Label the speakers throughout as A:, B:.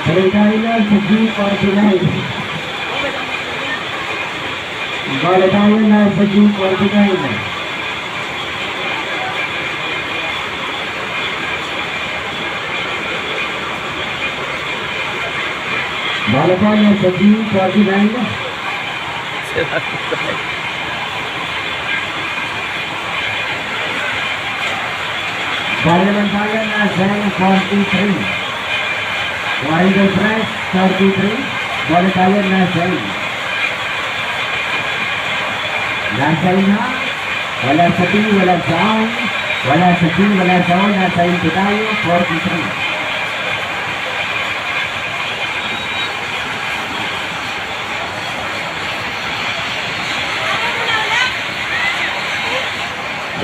A: Balik tayo na sa G49. Balik tayo na sa G49. Balik tayo sa G49. Balik tayo na sa 43. Rider Press 33, boleh kalian nasain. Nasain ha, wala sabi, wala sound, wala sabi, wala sound, nasain po tayo, 43.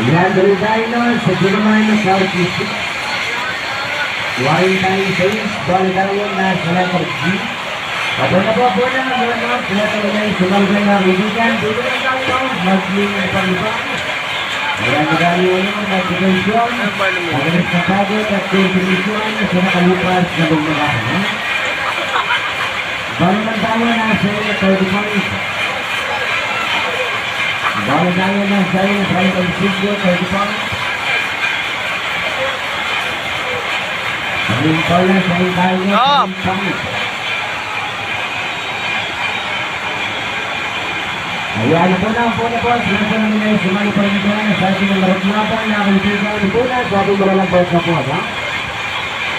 A: Ayan, dali tayo nun, sa Ginamay na 46. Waring tayo says, balik tayo na sa letter G. Pagod na po na, mga sila tayo na yung sumalgay na bibigan. Dito na tayo, mag-ling ang pag-ibang. Ayan, magani yun yung nag-division. Pagalit na pagod at division sa nakalupas na bumagahan. Balik na tayo na sa letter 35. Balik tayo na sa letter 35. Stop! Ayan, po na. Sila po namin ay sumali pa rin ito sa ating marot mapang na kalipigan po na. Sabi mo lang po na po, ha?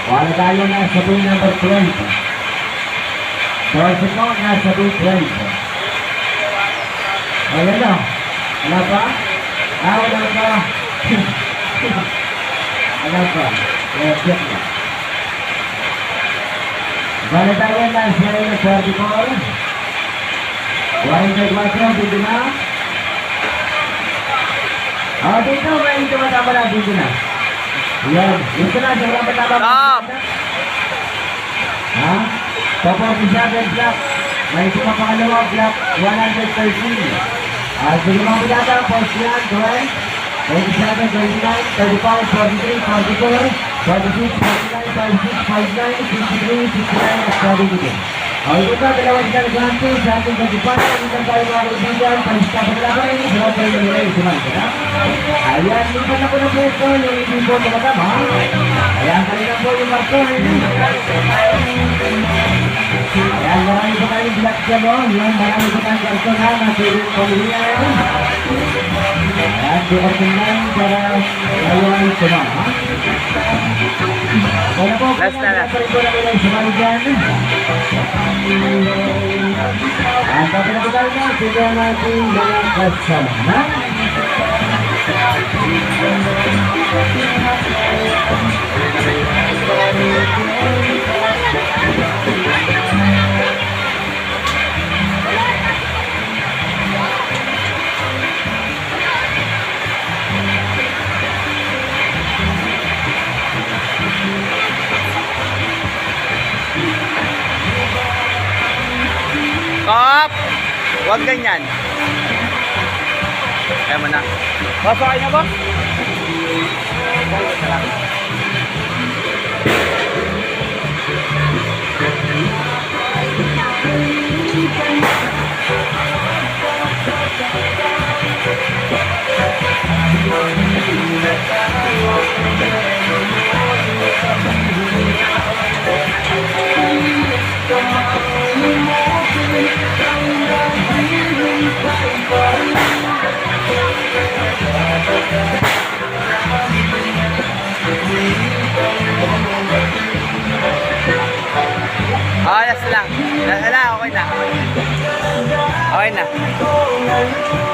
A: Wala tayo na sa po number 20. Torso po na sa po 20. Ayan na. Wala pa? Wala pa. Wala pa. Check na. Balik tayo na sa 44. Waring tayo 4, dito na. Dito, may tumatama na, dito na. Yan, dito na, sa mga matama.
B: Stop!
A: Ha? Top 47 block. May pangalawa block, 113. Sige mga pinata, post yan, 12. 27, 29, 35, 43, 44, 46, 49, 56, 59, 63, 69, at 72. Ito na, dalawang ganagante sa ating kagipan. Ito tayo mga kaibigan, palista pa nila ko rin, sa tayo nila yung suman. Ayan, lipat na po na po ito, yung ibig po tumatama. Ayan, kanina po yung marker. Ayan, marami po kayong black dyan, yung marami po kayong karton na, nasirin pamilya. Ayan, dumating para ngayon sumama. Wala po,
B: last na lang.
A: Pari po na nila yung sumali dyan. Ayan, tapos na po tayo na, tignan natin mga kasama.
B: Stop! Huwag ganyan. Kaya mo na. Pasakay na ba? Ayos lang. Okay na. Okay na.